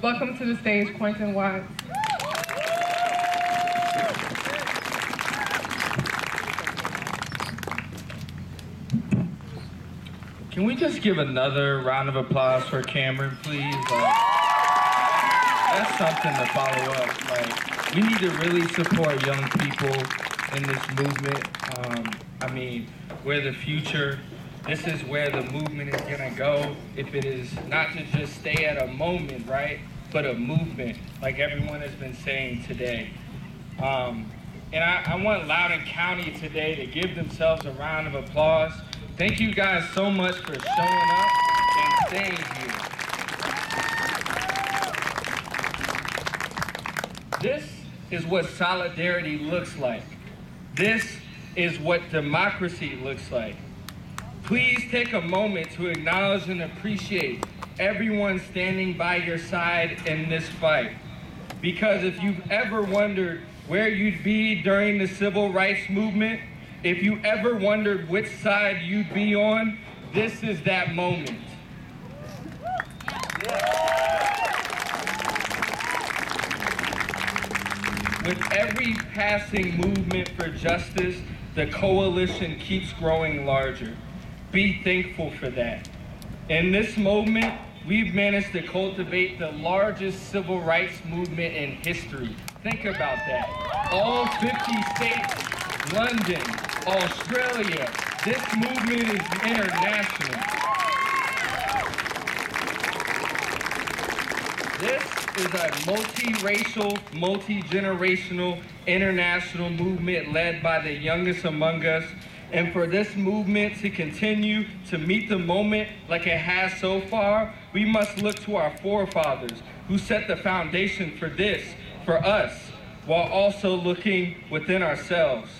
Welcome to the stage, Quentin Watts. Can we just give another round of applause for Cameron, please? That's something to follow up. Like, we need to really support young people in this movement. I mean, we're the future. This is where the movement is gonna go. If it is not to just stay at a moment, right? But a movement, like everyone has been saying today. And I want Loudoun County today to give themselves a round of applause. Thank you guys so much for showing up and staying here. This is what solidarity looks like. This is what democracy looks like. Please take a moment to acknowledge and appreciate everyone standing by your side in this fight. Because if you've ever wondered where you'd be during the civil rights movement, if you ever wondered which side you'd be on, this is that moment. With every passing movement for justice, the coalition keeps growing larger. Be thankful for that. In this moment, we've managed to cultivate the largest civil rights movement in history. Think about that. All 50 states, London, Australia, this movement is international. This is a multiracial, multi-generational, international movement led by the youngest among us. And for this movement to continue to meet the moment like it has so far, we must look to our forefathers who set the foundation for this, for us, while also looking within ourselves.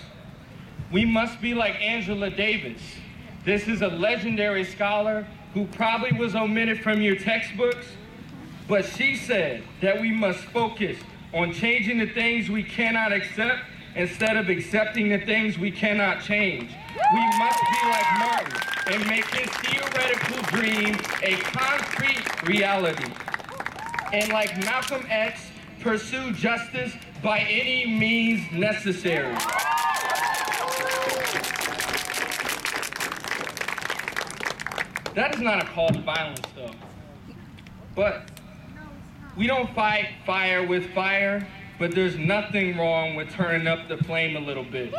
We must be like Angela Davis. This is a legendary scholar who probably was omitted from your textbooks, but she said that we must focus on changing the things we cannot accept instead of accepting the things we cannot change. We must be like Martin and make his theoretical dream a concrete reality. And like Malcolm X, pursue justice by any means necessary. That is not a call to violence, though. But we don't fight fire with fire, but there's nothing wrong with turning up the flame a little bit.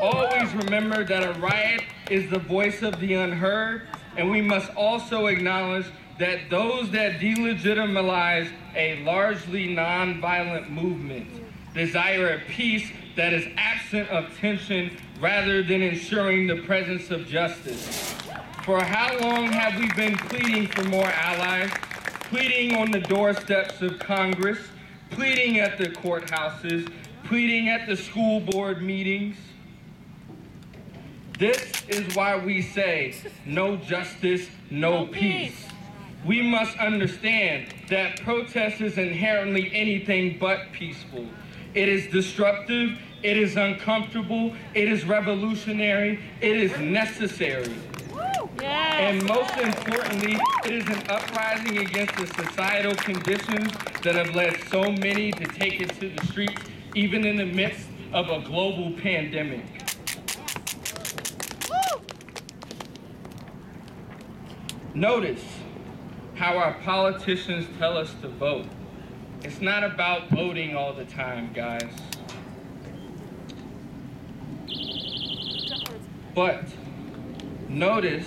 Always remember that a riot is the voice of the unheard, and we must also acknowledge that those that delegitimize a largely nonviolent movement desire a peace that is absent of tension rather than ensuring the presence of justice. For how long have we been pleading for more allies, pleading on the doorsteps of Congress, pleading at the courthouses, pleading at the school board meetings? This is why we say, no justice, no peace. We must understand that protest is inherently anything but peaceful. It is disruptive, it is uncomfortable, it is revolutionary, it is necessary. Yes. And most importantly, it is an uprising against the societal conditions that have led so many to take it to the streets, even in the midst of a global pandemic. Notice how our politicians tell us to vote. It's not about voting all the time, guys. But notice,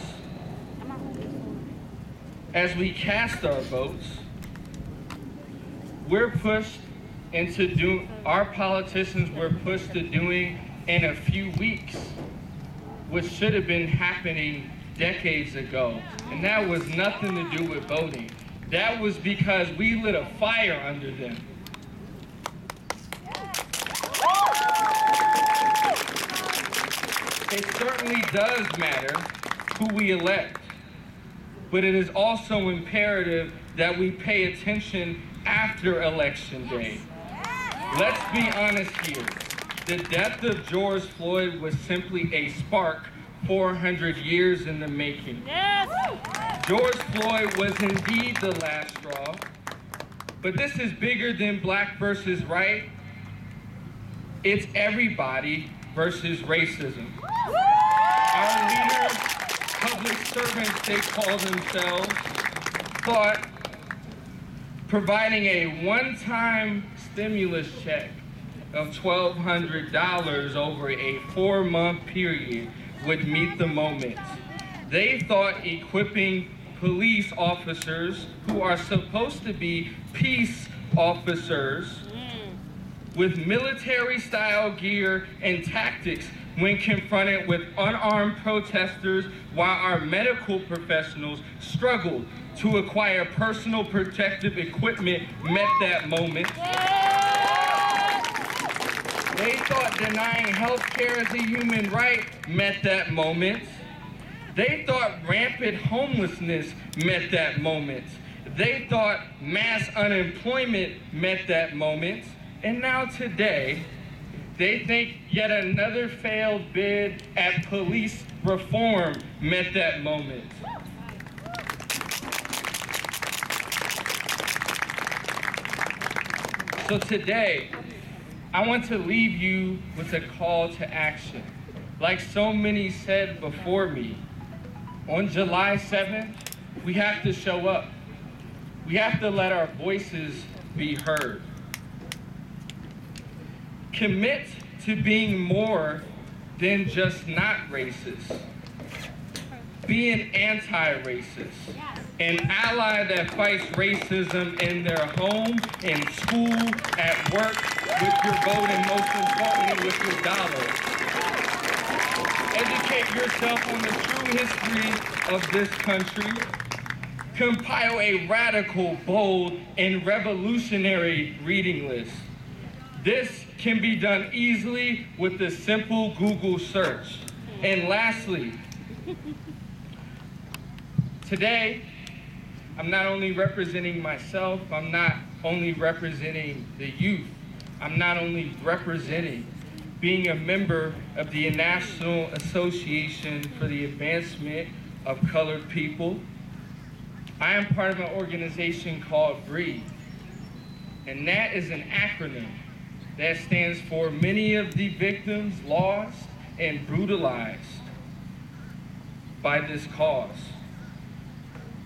as we cast our votes, our politicians were pushed to doing in a few weeks, which should have been happening decades ago. And that was nothing to do with voting. That was because we lit a fire under them. It certainly does matter who we elect, but it is also imperative that we pay attention after Election Day. Let's be honest here. The death of George Floyd was simply a spark 400 years in the making. Yes. George Floyd was indeed the last straw, But this is bigger than black versus right. It's everybody versus racism. Our leaders, public servants they call themselves, thought providing a one-time stimulus check of $1,200 over a 4-month period would meet the moment. They thought equipping police officers who are supposed to be peace officers with military-style gear and tactics when confronted with unarmed protesters, while our medical professionals struggled to acquire personal protective equipment, met that moment. They thought denying health care as a human right met that moment. They thought rampant homelessness met that moment. They thought mass unemployment met that moment. And now today, they think yet another failed bid at police reform met that moment. So today, I want to leave you with a call to action. Like so many said before me, on July 7th, we have to show up. We have to let our voices be heard. Commit to being more than just not racist. Be an anti-racist, an ally that fights racism in their home, in school, at work, with your vote, and most importantly, with your dollar. Educate yourself on the true history of this country. Compile a radical, bold, and revolutionary reading list. This can be done easily with a simple Google search. And lastly, today, I'm not only representing myself, I'm not only representing the youth, I'm not only representing being a member of the National Association for the Advancement of Colored People. I am part of an organization called B.R.E.A.T.H.E. And that is an acronym that stands for many of the victims lost and brutalized by this cause.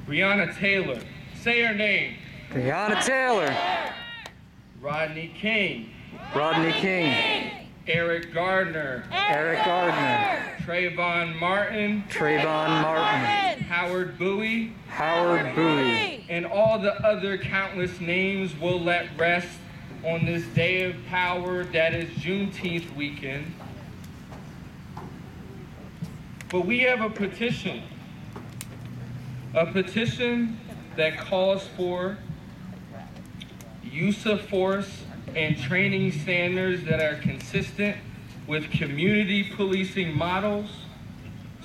Breonna Taylor, say her name. Breonna Taylor. Rodney King. Rodney King. Eric Gardner. Eric Gardner. Trayvon Martin. Trayvon Martin. Howard Bowie. Howard Bowie. And all the other countless names we'll let rest on this day of power that is Juneteenth weekend. But we have a petition that calls for use of force and training standards that are consistent with community policing models,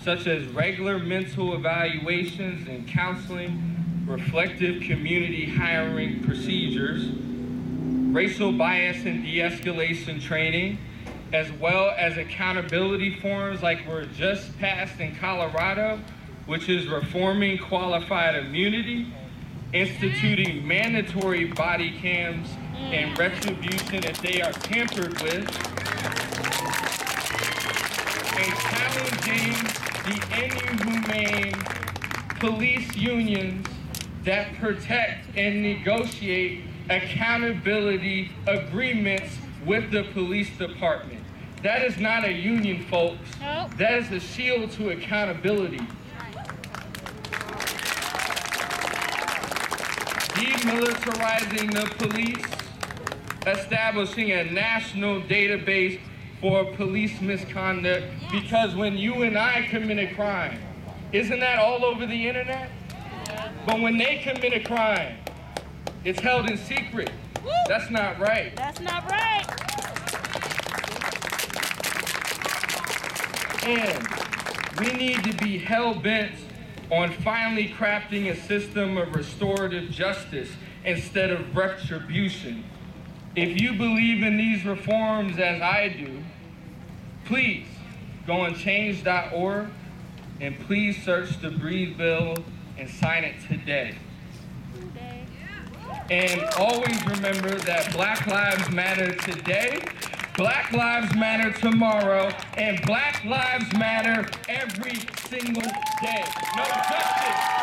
such as regular mental evaluations and counseling, reflective community hiring procedures, racial bias and de-escalation training, as well as accountability forums like were just passed in Colorado, which is reforming qualified immunity, instituting mandatory body cams and retribution if they are tampered with, and challenging the inhumane police unions that protect and negotiate accountability agreements with the police department. That is not a union, folks. Nope. That is a shield to accountability. Demilitarizing the police, establishing a national database for police misconduct, because when you and I commit a crime, isn't that all over the internet? But when they commit a crime, it's held in secret. Woo! That's not right. That's not right. And we need to be hell-bent on finally crafting a system of restorative justice instead of retribution. If you believe in these reforms as I do, please go on change.org and please search the B.R.E.A.T.H.E. bill and sign it today. And always remember that Black Lives Matter today, Black Lives Matter tomorrow, and Black Lives Matter every single day. No justice